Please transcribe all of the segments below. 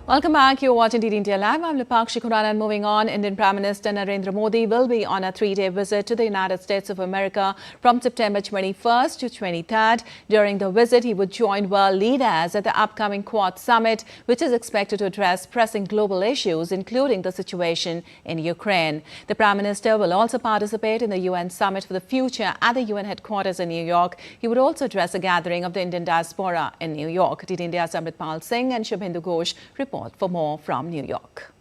Welcome back. You're watching DD India Live. I'm Lipakshi Khurana, and moving on, Indian Prime Minister Narendra Modi will be on a 3-day visit to the United States of America from September 21st to 23rd. During the visit, he would join world leaders at the upcoming Quad Summit, which is expected to address pressing global issues, including the situation in Ukraine. The Prime Minister will also participate in the UN Summit for the Future at the UN headquarters in New York. He would also address a gathering of the Indian diaspora in New York. DD India's Amritpal Singh and Shubhendu Ghosh report for more from New York.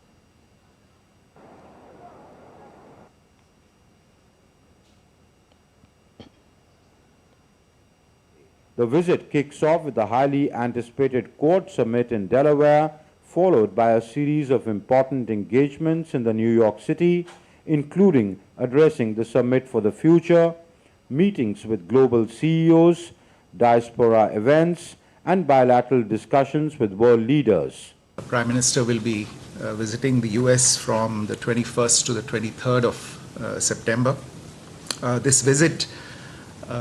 The visit kicks off with the highly anticipated Quad Summit in Delaware, followed by a series of important engagements in the New York City, including addressing the Summit for the Future, meetings with global CEOs, diaspora events, and bilateral discussions with world leaders. The Prime Minister will be visiting the US from the 21st to the 23rd of September. This visit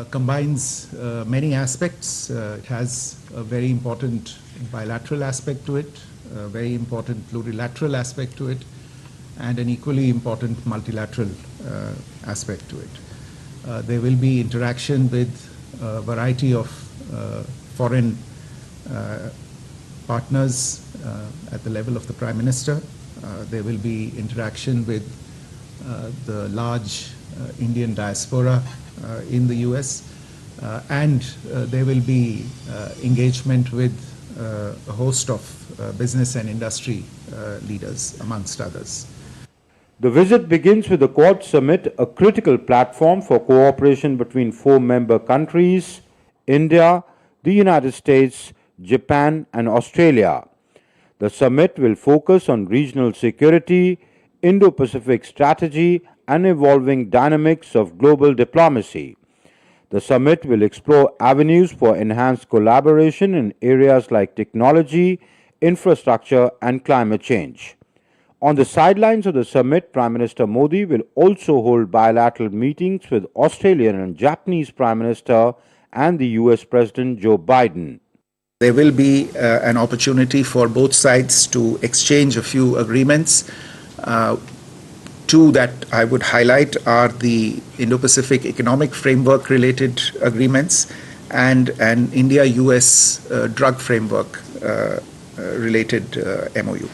combines many aspects. It has a very important bilateral aspect to it, a very important plurilateral aspect to it, and an equally important multilateral aspect to it. There will be interaction with a variety of foreign partners at the level of the Prime Minister. There will be interaction with the large Indian diaspora in the US, and there will be engagement with a host of business and industry leaders, amongst others. The visit begins with the Quad Summit, a critical platform for cooperation between 4 member countries: India, the United States, Japan, and Australia. The summit will focus on regional security, Indo-Pacific strategy, and evolving dynamics of global diplomacy. The summit will explore avenues for enhanced collaboration in areas like technology, infrastructure, and climate change. On the sidelines of the summit, Prime Minister Modi will also hold bilateral meetings with Australian and Japanese Prime Minister and the US President Joe Biden. There will be an opportunity for both sides to exchange a few agreements. Two that I would highlight are the Indo-Pacific Economic Framework related agreements and an India-US drug framework related MOU.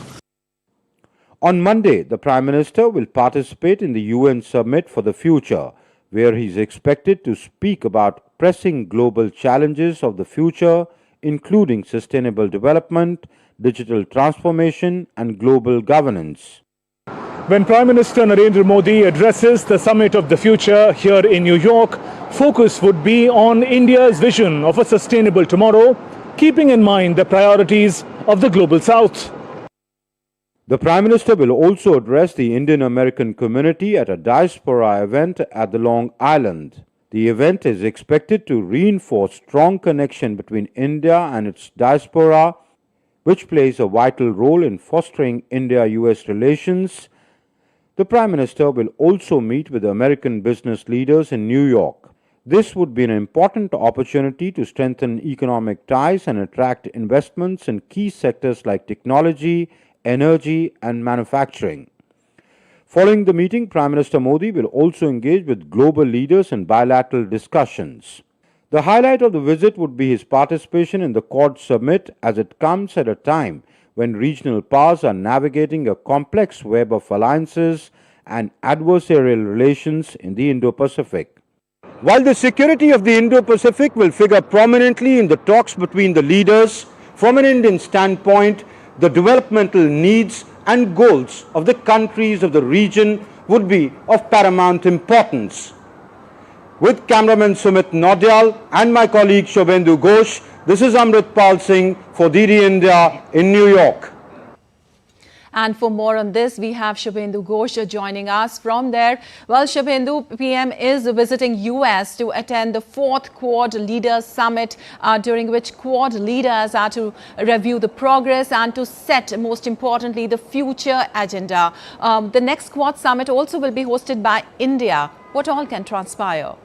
On Monday, the Prime Minister will participate in the UN Summit for the Future, where he is expected to speak about pressing global challenges of the future, including sustainable development, digital transformation, and global governance. When Prime Minister Narendra Modi addresses the Summit of the Future here in New York, focus would be on India's vision of a sustainable tomorrow, keeping in mind the priorities of the Global South. The Prime Minister will also address the Indian-American community at a diaspora event at the Long Island. The event is expected to reinforce strong connection between India and its diaspora, which plays a vital role in fostering India-US relations. The Prime Minister will also meet with American business leaders in New York. This would be an important opportunity to strengthen economic ties and attract investments in key sectors like technology, energy, and manufacturing. Following the meeting, Prime Minister Modi will also engage with global leaders in bilateral discussions. The highlight of the visit would be his participation in the Quad Summit, as it comes at a time when regional powers are navigating a complex web of alliances and adversarial relations in the Indo-Pacific. While the security of the Indo-Pacific will figure prominently in the talks between the leaders, from an Indian standpoint, the developmental needs and goals of the countries of the region would be of paramount importance. With cameraman Sumit Naudyal and my colleague Shubhendu Ghosh, this is Amritpal Singh for DD India in New York. And for more on this, we have Shubhendu Ghosh joining us from there. Well, Shubhendu, PM is visiting US to attend the 4th Quad Leaders Summit, during which Quad leaders are to review the progress and to set, most importantly, the future agenda. The next Quad Summit also will be hosted by India. What all can transpire?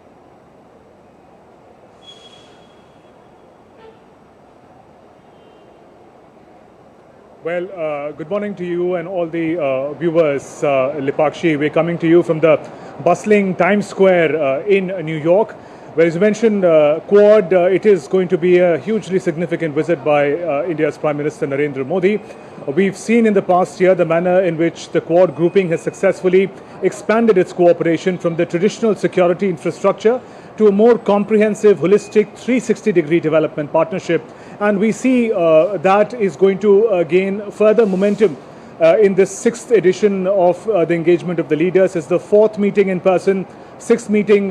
Well, good morning to you and all the viewers. Lipakshi, we're coming to you from the bustling Times Square in New York, where, as you mentioned, Quad, it is going to be a hugely significant visit by India's Prime Minister Narendra Modi. We've seen in the past year the manner in which the Quad grouping has successfully expanded its cooperation from the traditional security infrastructure to a more comprehensive, holistic 360-degree development partnership. And we see that is going to gain further momentum in this 6th edition of the engagement of the leaders. It's the 4th meeting in person, 6th meeting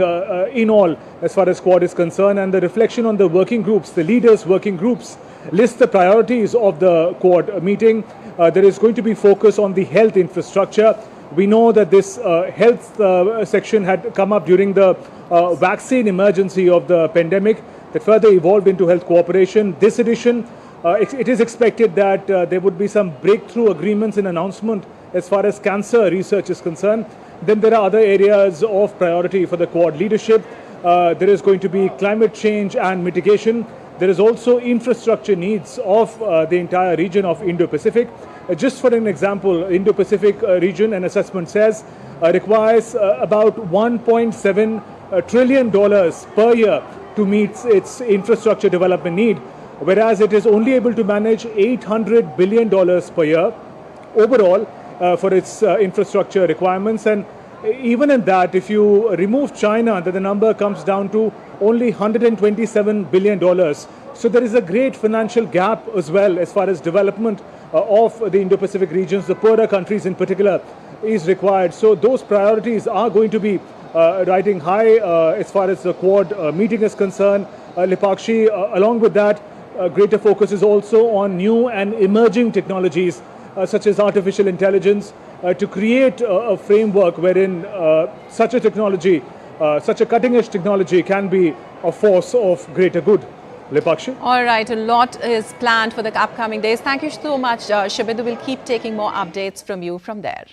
in all as far as Quad is concerned. And the reflection on the working groups, the leaders' working groups, list the priorities of the Quad meeting. There is going to be focus on the health infrastructure. We know that this health section had come up during the vaccine emergency of the pandemic that further evolved into health cooperation. This edition, it is expected that there would be some breakthrough agreements and announcement as far as cancer research is concerned. Then there are other areas of priority for the Quad leadership. There is going to be climate change and mitigation. There is also infrastructure needs of the entire region of Indo-Pacific. Just for an example, Indo-Pacific region, an assessment says, requires about $1.7 trillion per year to meet its infrastructure development need, whereas it is only able to manage $800 billion per year overall for its infrastructure requirements. And even in that, if you remove China, then the number comes down to only $127 billion. So there is a great financial gap as well as far as development of the Indo-Pacific regions, the poorer countries in particular, is required. So those priorities are going to be riding high as far as the Quad meeting is concerned. Lipakshi, along with that, greater focus is also on new and emerging technologies such as artificial intelligence to create a framework wherein such a technology, such a cutting-edge technology can be a force of greater good. Lipakshi? All right, a lot is planned for the upcoming days. Thank you so much, Shibid. We'll keep taking more updates from you from there.